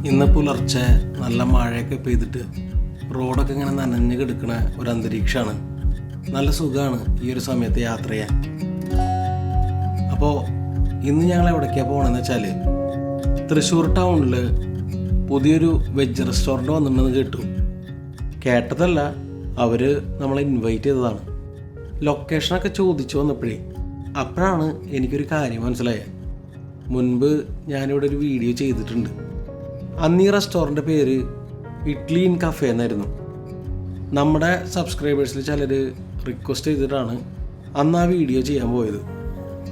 ഇന്ന് പുലർച്ചെ നല്ല മഴയൊക്കെ പെയ്തിട്ട് റോഡൊക്കെ ഇങ്ങനെ നനഞ്ഞ് കിടക്കുന്ന ഒരു അന്തരീക്ഷമാണ്. നല്ല സുഖമാണ് ഈ ഒരു സമയത്ത് യാത്ര ചെയ്യാൻ. അപ്പോൾ ഇന്ന് ഞങ്ങൾ എവിടേക്കാണ് പോകണമെന്ന് വെച്ചാൽ തൃശ്ശൂർ ടൗണിൽ പുതിയൊരു വെജ് റെസ്റ്റോറൻറ്റ് വന്നിട്ടുണ്ടെന്ന് കേട്ടു. കേട്ടതല്ല, അവർ നമ്മളെ ഇൻവൈറ്റ് ചെയ്തതാണ്. ലൊക്കേഷനൊക്കെ ചോദിച്ചു വന്നപ്പോഴേ അപ്പോഴാണ് എനിക്കൊരു കാര്യം മനസ്സിലായത്. മുൻപ് ഞാനിവിടെ ഒരു വീഡിയോ ചെയ്തിട്ടുണ്ട്. അന്ന് ഈ റെസ്റ്റോറൻറ്റ് പേര് ഇഡ്ലി ഇൻ കഫേ എന്നായിരുന്നു. നമ്മുടെ സബ്സ്ക്രൈബേഴ്സിൽ ചിലർ റിക്വസ്റ്റ് ചെയ്തിട്ടാണ് അന്ന് ആ വീഡിയോ ചെയ്യാൻ പോയത്.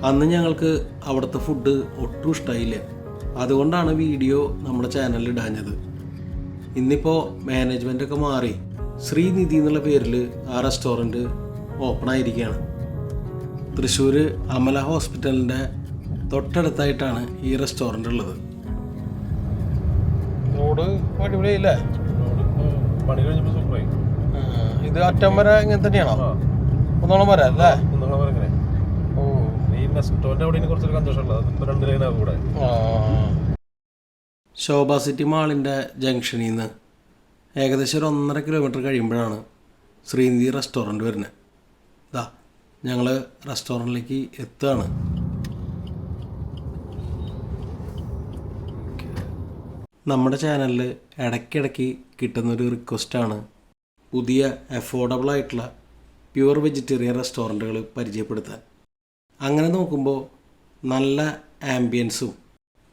അന്ന് ഞങ്ങൾക്ക് അവിടുത്തെ ഫുഡ് ഒട്ടും ഇഷ്ടമായില്ല. അതുകൊണ്ടാണ് വീഡിയോ നമ്മുടെ ചാനലിൽ ഇടാഞ്ഞത്. ഇന്നിപ്പോൾ മാനേജ്മെൻറ്റൊക്കെ മാറി ശ്രീനിധി എന്നുള്ള പേരിൽ ആ റെസ്റ്റോറൻറ്റ് ഓപ്പൺ ആയിരിക്കുകയാണ്. തൃശ്ശൂർ അമല ഹോസ്പിറ്റലിൻ്റെ തൊട്ടടുത്തായിട്ടാണ് ഈ റെസ്റ്റോറൻറ്റ് ഉള്ളത്. റോഡ് അടിപൊളിയല്ലേ? പണി കഴിഞ്ഞപ്പോൾ സൂപ്പറായി. ഇത് അറ്റം വരെ ഇങ്ങനെ തന്നെയാണോ? കുന്നോളം വരെ അല്ലേ? കുന്നോളം വരെ ഇങ്ങനെ. ഓ, ഈ നെസ്റ്റോൻ്റെ അവിടെ കുറച്ചൊരു സന്തോഷമുള്ളത്. അതിപ്പോൾ 2 ലൈനാകും കൂടെ. ശോഭ സിറ്റി മാളിൻ്റെ ജംഗ്ഷനിൽ നിന്ന് ഏകദേശം ഒരു 1.5 കിലോമീറ്റർ കഴിയുമ്പോഴാണ് ശ്രീനിധി റെസ്റ്റോറൻറ്റ് വരുന്നത്. ഇതാ ഞങ്ങൾ റെസ്റ്റോറൻറ്റിലേക്ക് എത്തുകയാണ്. നമ്മുടെ ചാനലിൽ ഇടയ്ക്കിടയ്ക്ക് കിട്ടുന്നൊരു റിക്വസ്റ്റാണ് പുതിയ അഫോർഡബിൾ ആയിട്ടുള്ള പ്യുവർ വെജിറ്റേറിയൻ റെസ്റ്റോറൻറ്റുകൾ പരിചയപ്പെടുത്താൻ. അങ്ങനെ നോക്കുമ്പോൾ നല്ല ആംബിയൻസും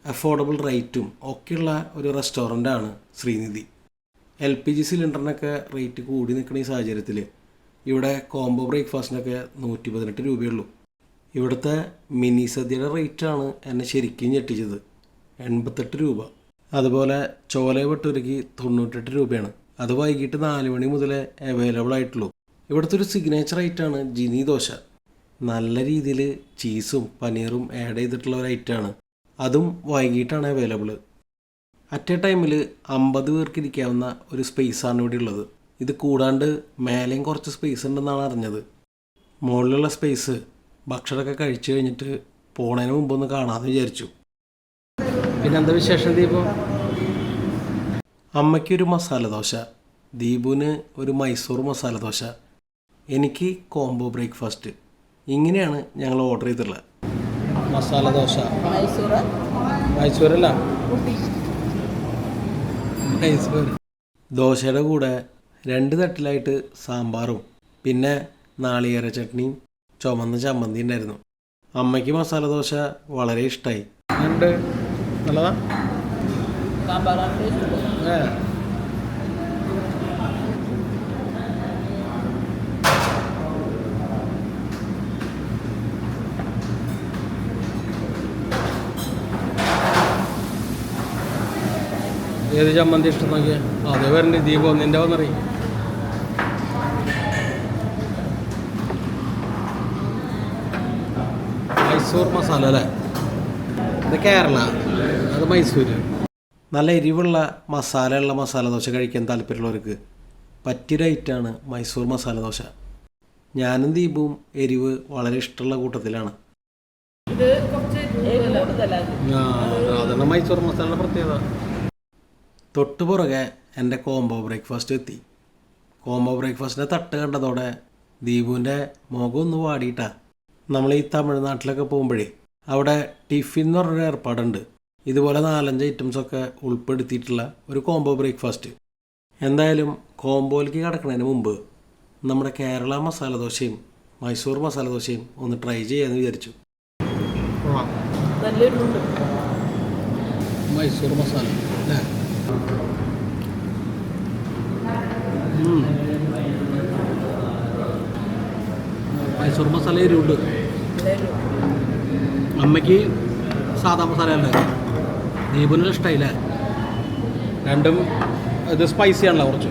അഫോർഡബിൾ റേറ്റും ഒക്കെയുള്ള ഒരു റെസ്റ്റോറൻ്റാണ് ശ്രീനിധി. LPG സിലിണ്ടറിനൊക്കെ റേറ്റ് കൂടി നിൽക്കുന്ന ഈ സാഹചര്യത്തിൽ ഇവിടെ കോംബോ ബ്രേക്ക്ഫാസ്റ്റിനൊക്കെ 118 രൂപയുള്ളൂ. ഇവിടുത്തെ മിനി സദ്യയുടെ റേറ്റാണ് എന്നെ ശരിക്കും ഞെട്ടിച്ചത്, 88 രൂപ. അതുപോലെ ചോല ഭട്ടൂരയ്ക്ക് 98 രൂപയാണ്. അത് വൈകിട്ട് 4 മണി മുതലേ അവൈലബിൾ ആയിട്ടുള്ളൂ. ഇവിടുത്തെ ഒരു സിഗ്നേച്ചർ ഐറ്റമാണ് ജിനി ദോശ. നല്ല രീതിയിൽ ചീസും പനീറും ആഡ് ചെയ്തിട്ടുള്ള ഒരു ഐറ്റമാണ്. അതും വൈകിട്ടാണ് അവൈലബിൾ. അറ്റ് എ ടൈമിൽ 50 പേർക്ക് ഇരിക്കാവുന്ന ഒരു സ്പേസാണ് ഇവിടെ ഉള്ളത്. ഇത് കൂടാണ്ട് മേലെയും കുറച്ച് സ്പേസ് ഉണ്ടെന്നാണ് അറിഞ്ഞത്. മുകളിലുള്ള സ്പേസ് ഭക്ഷണമൊക്കെ കഴിച്ചു കഴിഞ്ഞിട്ട് പോണതിന് മുമ്പൊന്ന് കാണാമെന്ന് വിചാരിച്ചു. പിന്നെ എന്താ വിശേഷം ദീപു? അമ്മയ്ക്കൊരു മസാല ദോശ, ദീപുവിന് ഒരു മൈസൂർ മസാല ദോശ, എനിക്ക് കോംബോ ബ്രേക്ക്ഫാസ്റ്റ്. ഇങ്ങനെയാണ് ഞങ്ങൾ ഓർഡർ ചെയ്തിട്ടുള്ളത്. മസാല ദോശ മൈസൂരല്ല, മൈസൂർ. ദോശയുടെ കൂടെ 2 തട്ടിലായിട്ട് സാമ്പാറും പിന്നെ നാളികേര ചട്നിയും ചുമന്ന ചമ്മന്തി ഉണ്ടായിരുന്നു. അമ്മയ്ക്ക് മസാല ദോശ വളരെ ഇഷ്ടമായി. ഉണ്ട്, നല്ലതാ. ഏത് ചമ്മന്തി ഇഷ്ടം നോക്കിയാൽ അതേ വരണ്ട. ദീപം ഒന്നിൻ്റെ വന്നറിയും. മൈസൂർ മസാല അല്ലേ? ഇത് കേരള, അത് മൈസൂര്. നല്ല എരിവുള്ള മസാലയുള്ള മസാല ദോശ കഴിക്കാൻ താല്പര്യമുള്ളവർക്ക് പറ്റിയൊരു ഐറ്റമാണ് മൈസൂർ മസാല ദോശ. ഞാനും ദീപവും എരിവ് വളരെ ഇഷ്ടമുള്ള കൂട്ടത്തിലാണ്. അതാണ് മൈസൂർ മസാലയുടെ പ്രത്യേകത. തൊട്ടുപുറകെ എൻ്റെ കോംബോ ബ്രേക്ക്ഫാസ്റ്റ് എത്തി. കോംബോ ബ്രേക്ക്ഫാസ്റ്റിൻ്റെ തട്ട് കണ്ടതോടെ ദീപുവിൻ്റെ മുഖം ഒന്ന് വാടിയിട്ടാ. നമ്മൾ ഈ തമിഴ്നാട്ടിലൊക്കെ പോകുമ്പോഴേ അവിടെ ടിഫിൻ എന്ന് പറഞ്ഞൊരു ഏർപ്പാടുണ്ട്. ഇതുപോലെ 4-5 ഐറ്റംസൊക്കെ ഉൾപ്പെടുത്തിയിട്ടുള്ള ഒരു കോംബോ ബ്രേക്ക്ഫാസ്റ്റ്. എന്തായാലും കോംബോയിലേക്ക് കിടക്കുന്നതിന് മുമ്പ് നമ്മുടെ കേരള മസാല ദോശയും മൈസൂർ മസാല ദോശയും ഒന്ന് ട്രൈ ചെയ്യാമെന്ന് വിചാരിച്ചു. മൈസൂർ മസാല അല്ലേ? മൈസൂർ മസാല എരിവുണ്ട്. അമ്മയ്ക്ക് സാധാ മസാല അല്ലേ? ദീപുവിന് ഇഷ്ടമായില്ലേ? രണ്ടും ഇത് സ്പൈസിയാണല്ലോ കുറച്ച്.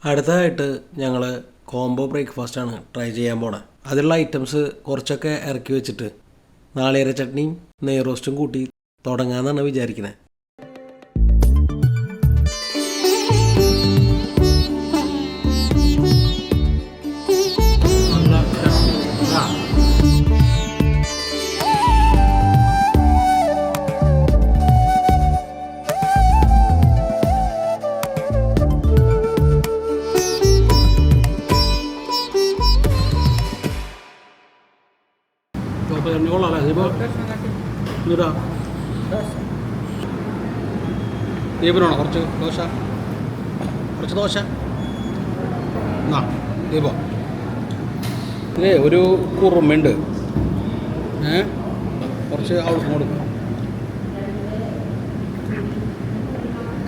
അടുത്തതായിട്ട് ഞങ്ങൾ കോംബോ ബ്രേക്ക്ഫാസ്റ്റാണ് ട്രൈ ചെയ്യാൻ പോണത്. അതിലുള്ള ഐറ്റംസ് കുറച്ചൊക്കെ ഇറക്കി വെച്ചിട്ട് നാളികേര ചട്നിയും നെയ് റോസ്റ്റും കൂട്ടി തുടങ്ങാമെന്നാണ് വിചാരിക്കുന്നത്. ദീപനാണോ കുറച്ച് ദോശ എന്നാ ദീപോ ഇതേ ഒരു കുറുമയുണ്ട് കുറച്ച് അവൾക്ക് കൊടുക്കും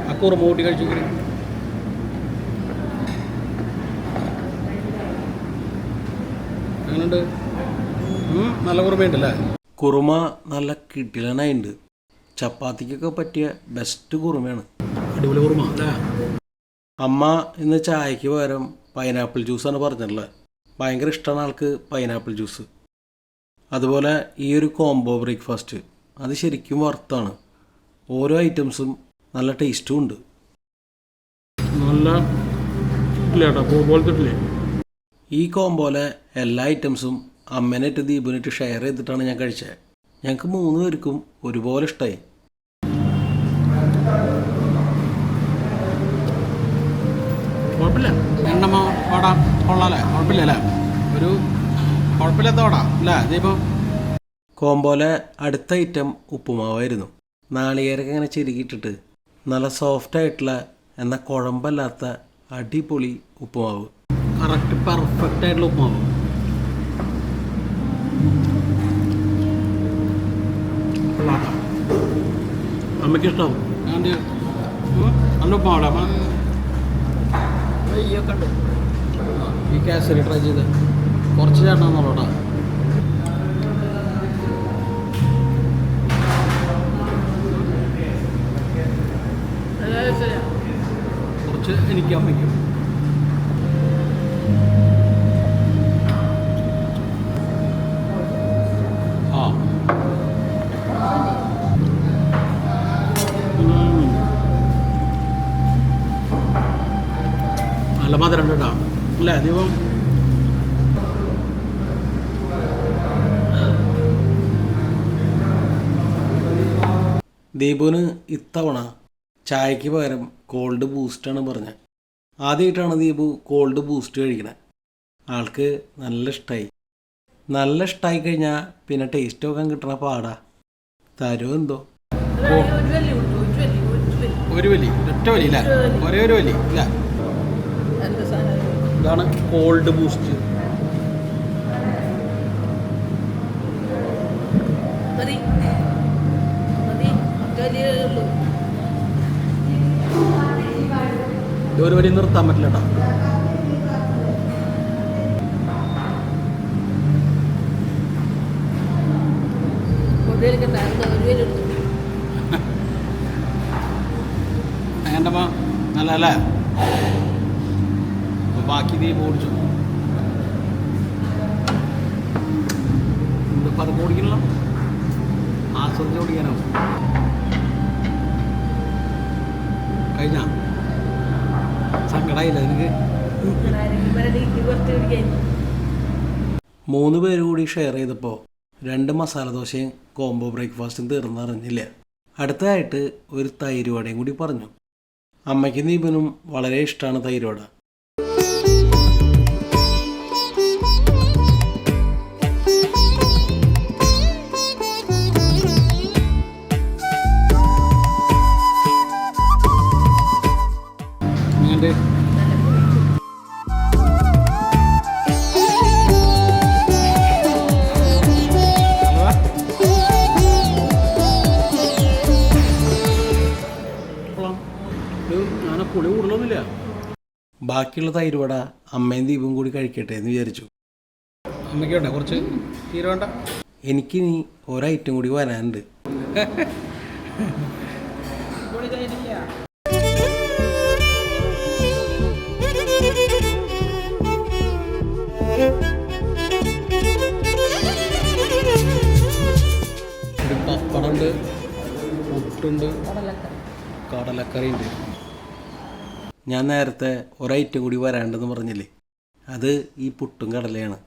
ആ കുറുമ കൂട്ടി കഴിച്ചു അങ്ങനെയുണ്ട് നല്ല കുറുമയുണ്ടല്ലേ കുറുമ നല്ല കിട്ടിലനായിട്ടുണ്ട്. ചപ്പാത്തിക്കൊക്കെ പറ്റിയ ബെസ്റ്റ് കുറുമയാണ്. അടിപൊളി കുറുമ അല്ലേ. അമ്മ ഇന്ന് ചായക്ക് പകരം പൈനാപ്പിൾ ജ്യൂസാണ് പറഞ്ഞിട്ടുള്ളത്. ഭയങ്കര ഇഷ്ടമാണ് ആൾക്ക് പൈനാപ്പിൾ ജ്യൂസ്. അതുപോലെ ഈ ഒരു കോംബോ ബ്രേക്ക്ഫാസ്റ്റ് അത് ശരിക്കും വർത്താണ്. ഓരോ ഐറ്റംസും നല്ല ടേസ്റ്റും ഉണ്ട്. നല്ല പോലത്തെ ഈ കോംബോയിലെ എല്ലാ ഐറ്റംസും അമ്മേനായിട്ട് ദീപനായിട്ട് ഷെയർ ചെയ്തിട്ടാണ് ഞാൻ കഴിച്ചത്. ഞങ്ങൾക്ക് 3 പേർക്കും ഒരുപോലെ ഇഷ്ടമായി. കുഴപ്പമില്ല. എണ്ണമ്മ വട കൊള്ളാല്ലേ, കുഴപ്പമില്ല അല്ലേ, ഒരു കുഴപ്പമില്ലാത്ത വട അല്ലേ ദീപം. കോംബോയിലെ അടുത്ത ഐറ്റം ഉപ്പുമാവായിരുന്നു. നാളികേരൊക്കെ ഇങ്ങനെ ചെരുകിയിട്ടിട്ട് നല്ല സോഫ്റ്റായിട്ടുള്ള എന്നാൽ കുഴമ്പല്ലാത്ത അടിപൊളി ഉപ്പുമാവ്. കറക്റ്റ് പെർഫെക്റ്റ് ആയിട്ടുള്ള ഉപ്പുമാവ്. അമ്മയ്ക്ക് ഇഷ്ടമാവും. ഞാൻ നല്ല ഉപ്പുമാവടാ. ഈ കേസരി ട്രൈ ചെയ്ത് കുറച്ച് ചേട്ടനാന്നോളൂട്ടാ. കുറച്ച് എനിക്ക് അമ്മയ്ക്കും. നല്ല മധുരം കേട്ടോ അല്ലേ ദീപം. ദീപുവിന് ഇത്തവണ ചായക്ക് പകരം കോൾഡ് ബൂസ്റ്റാണ് പറഞ്ഞത്. ആദ്യമായിട്ടാണ് ദീപു കോൾഡ് ബൂസ്റ്റ് കഴിക്കണത്. ആൾക്ക് നല്ല ഇഷ്ടമായി കഴിഞ്ഞാൽ പിന്നെ ടേസ്റ്റ് നോക്കാൻ കിട്ടണ പാടാ. തരുമോ എന്തോ. ഒരു വലി ഒറ്റ വലി ഇല്ല, ഒരേ ഒരു വലി ഇല്ല. ഇതാണ് കോൾഡ് ബൂസ്റ്റ്. ഒരു വലി നിർത്താൻ പറ്റില്ല കേട്ടോ. എൻ്റെ നല്ല അല്ലേ. അപ്പോൾ ബാക്കി നീ ഓടിച്ചു ഇതിപ്പോൾ അത് ഓടിക്കണല്ലോ, ആസ്വദിച്ച് ഓടിക്കാനാവും. കഴിഞ്ഞ സങ്കടമായില്ല എനിക്ക്. 3 പേര് കൂടി ഷെയർ ചെയ്തപ്പോൾ 2 മസാല ദോശയും കോംബോ ബ്രേക്ക്ഫാസ്റ്റും തീർന്നറിഞ്ഞില്ല. അടുത്തതായിട്ട് ഒരു തൈര് വടയും കൂടി പറഞ്ഞു. അമ്മയ്ക്കും ദീപനും വളരെ ഇഷ്ടമാണ് തൈര് വട. പുളി കൂടുതലൊന്നുമില്ല. ബാക്കിയുള്ള തൈര് വട അമ്മയും ദീപും കൂടി കഴിക്കട്ടെ എന്ന് വിചാരിച്ചു. അമ്മയ്ക്ക് വേണ്ട കുറച്ച് തീരെ വേണ്ട. എനിക്കിനി ഒരൈറ്റം കൂടി വരാനുണ്ട്. ഒരു പപ്പടമുണ്ട്, പുട്ടുണ്ട്, കടലക്കറിയുണ്ട്. ഞാൻ നേരത്തെ ഒരൈറ്റം കൂടി വരാണ്ടെന്ന് പറഞ്ഞില്ലേ, അത് ഈ പുട്ടും കടലയാണ്.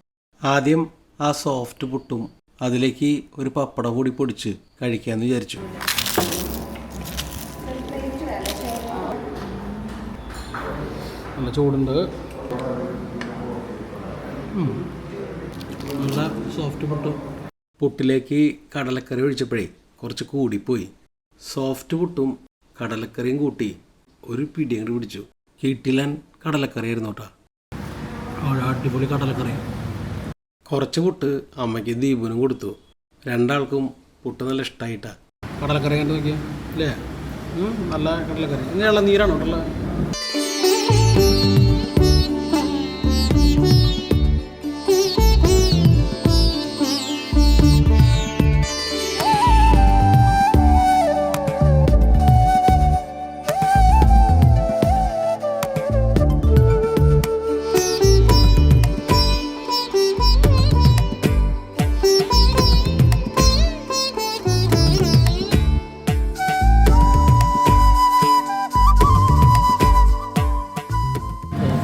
ആദ്യം ആ സോഫ്റ്റ് പുട്ടും അതിലേക്ക് ഒരു പപ്പടം കൂടി പൊടിച്ച് കഴിക്കാമെന്ന് വിചാരിച്ചു. നല്ല ചൂടുണ്ട്, നല്ല സോഫ്റ്റ് പുട്ട്. പുട്ടിലേക്ക് കടലക്കറി ഒഴിച്ചപ്പോഴേ കുറച്ച് കൂടിപ്പോയി. സോഫ്റ്റ് പുട്ടും കടലക്കറിയും കൂട്ടി ഒരു പിടി അങ്ങോട്ട് പിടിച്ചു. കിട്ടിലൻ കടലക്കറി ആയിരുന്നു കേട്ടോ. അടിപൊളി കടലക്കറി. കുറച്ച് പുട്ട് അമ്മയ്ക്ക് ദീപുനും കൊടുത്തു. രണ്ടാൾക്കും പുട്ട് നല്ല ഇഷ്ടമായിട്ടാ. കടലക്കറി കണ്ടു നോക്കിയാൽ അല്ലേ? നല്ല കടലക്കറി. ഇനി ഇളനീരാണോ ഉള്ള?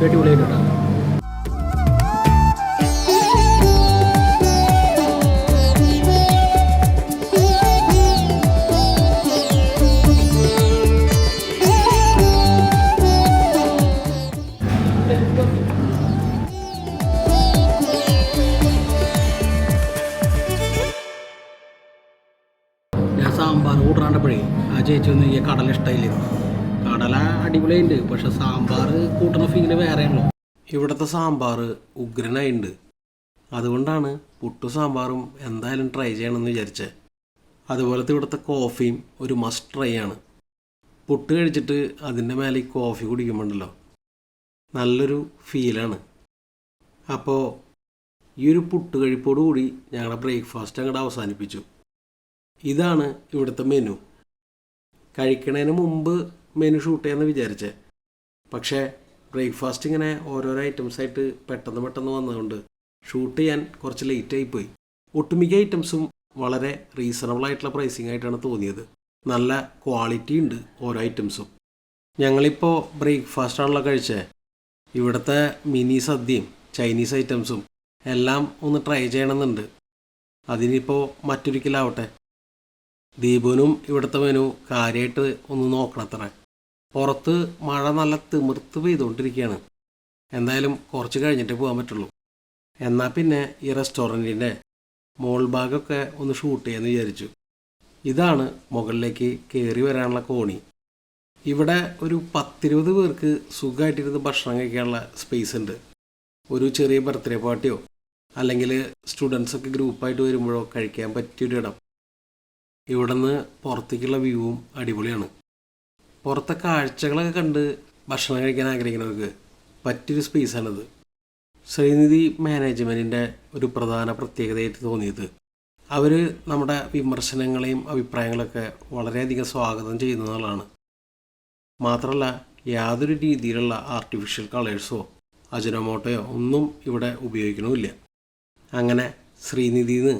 അടിപൊളിയായിട്ടാ. ഞാൻ സാമ്പാർ കൂട്ടാണ്ടപ്പോഴേ ആ ചേച്ചി ഒന്നും ഈ കടല ഇഷ്ടമായില്ലായിരുന്നു. കടല അടിപൊളിയുണ്ട്, പക്ഷെ സാമ്പാർ കൂട്ടുന്ന ഫീല് വേറെയാണല്ലോ. ഇവിടുത്തെ സാമ്പാർ ഉഗ്രനായിട്ടുണ്ട്. അതുകൊണ്ടാണ് പുട്ടും സാമ്പാറും എന്തായാലും ട്രൈ ചെയ്യണമെന്ന് വിചാരിച്ചത്. അതുപോലത്തെ ഇവിടുത്തെ കോഫിയും ഒരു മസ്റ്റ് ട്രൈ ആണ്. പുട്ട് കഴിച്ചിട്ട് അതിൻ്റെ മേലെ ഈ കോഫി കുടിക്കുമ്പോണ്ടല്ലോ നല്ലൊരു ഫീലാണ്. അപ്പോൾ ഈ ഒരു പുട്ട് കഴിപ്പോടു കൂടി ഞങ്ങളുടെ ബ്രേക്ക്ഫാസ്റ്റ് അങ്ങോട്ട് അവസാനിപ്പിച്ചു. ഇതാണ് ഇവിടുത്തെ മെനു. കഴിക്കണതിന് മുമ്പ് മെനു ഷൂട്ട് ചെയ്യാമെന്ന് വിചാരിച്ചേ, പക്ഷേ ബ്രേക്ക്ഫാസ്റ്റ് ഇങ്ങനെ ഓരോരോ ഐറ്റംസായിട്ട് പെട്ടെന്ന് വന്നതുകൊണ്ട് ഷൂട്ട് ചെയ്യാൻ കുറച്ച് ലേറ്റായിപ്പോയി. ഒട്ടുമിക്ക ഐറ്റംസും വളരെ റീസണബിൾ ആയിട്ടുള്ള പ്രൈസിങ് ആയിട്ടാണ് തോന്നിയത്. നല്ല ക്വാളിറ്റി ഉണ്ട് ഓരോ ഐറ്റംസും. ഞങ്ങളിപ്പോൾ ബ്രേക്ക്ഫാസ്റ്റാണല്ലോ കഴിച്ചത്. ഇവിടുത്തെ മിനി സദ്യയും ചൈനീസ് ഐറ്റംസും എല്ലാം ഒന്ന് ട്രൈ ചെയ്യണമെന്നുണ്ട്. അതിനിപ്പോൾ മറ്റൊരിക്കലാവട്ടെ. ദീപുനും ഇവിടുത്തെ മെനു കാര്യമായിട്ട് ഒന്ന് നോക്കണത്രേ. പുറത്ത് മഴ നല്ല തിമിർത്ത് പെയ്തുകൊണ്ടിരിക്കുകയാണ്. എന്തായാലും കുറച്ച് കഴിഞ്ഞിട്ടേ പോകാൻ പറ്റുള്ളൂ. എന്നാൽ പിന്നെ ഈ റെസ്റ്റോറൻറ്റിൻ്റെ മോൾ ഭാഗമൊക്കെ ഒന്ന് ഷൂട്ട് ചെയ്യാമെന്ന് വിചാരിച്ചു. ഇതാണ് മുകളിലേക്ക് കയറി വരാനുള്ള കോണി. ഇവിടെ ഒരു 10-20 പേർക്ക് സുഖമായിട്ടിരുന്ന് ഭക്ഷണം കഴിക്കാനുള്ള സ്പേസ് ഉണ്ട്. ഒരു ചെറിയ ബർത്ത്ഡേ പാർട്ടിയോ അല്ലെങ്കിൽ സ്റ്റുഡൻസൊക്കെ ഗ്രൂപ്പായിട്ട് വരുമ്പോഴോ കഴിക്കാൻ പറ്റിയൊരു ഇടം. ഇവിടെ നിന്ന് പുറത്തേക്കുള്ള വ്യൂവും അടിപൊളിയാണ്. പുറത്തെ കാഴ്ചകളൊക്കെ കണ്ട് ഭക്ഷണം കഴിക്കാൻ ആഗ്രഹിക്കുന്നവർക്ക് പറ്റിയൊരു സ്പേസാണിത്. ശ്രീനിധി മാനേജ്മെൻറ്റിൻ്റെ ഒരു പ്രധാന പ്രത്യേകതയായിട്ട് തോന്നിയത് അവർ നമ്മുടെ വിമർശനങ്ങളെയും അഭിപ്രായങ്ങളൊക്കെ വളരെയധികം സ്വാഗതം ചെയ്യുന്നതാണ്. മാത്രമല്ല യാതൊരു രീതിയിലുള്ള ആർട്ടിഫിഷ്യൽ കളേഴ്സോ അജിനോമോട്ടോയോ ഒന്നും ഇവിടെ ഉപയോഗിക്കണമില്ല. അങ്ങനെ ശ്രീനിധിന്ന്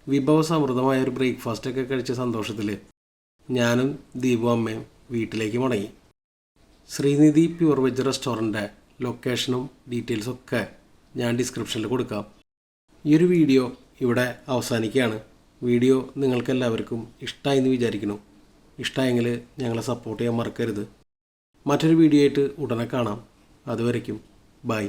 വിഭവസമൃദ്ധമായ ഒരു ബ്രേക്ക്ഫാസ്റ്റൊക്കെ കഴിച്ച സന്തോഷത്തിൽ ഞാനും ദീപു അമ്മയും വീട്ടിലേക്ക് മടങ്ങി. ശ്രീനിധി പ്യുവർ വെജ് റെസ്റ്റോറൻറ്റ് ലൊക്കേഷനും ഡീറ്റെയിൽസൊക്കെ ഞാൻ ഡിസ്ക്രിപ്ഷനിൽ കൊടുക്കാം. ഈ ഒരു വീഡിയോ ഇവിടെ അവസാനിക്കുകയാണ്. വീഡിയോ നിങ്ങൾക്കെല്ലാവർക്കും ഇഷ്ടമായി എന്ന് വിചാരിക്കുന്നു. ഇഷ്ടമായെങ്കിൽ ഞങ്ങളെ സപ്പോർട്ട് ചെയ്യാൻ മറക്കരുത്. മറ്റൊരു വീഡിയോ ആയിട്ട് ഉടനെ കാണാം. അതുവരയ്ക്കും ബൈ.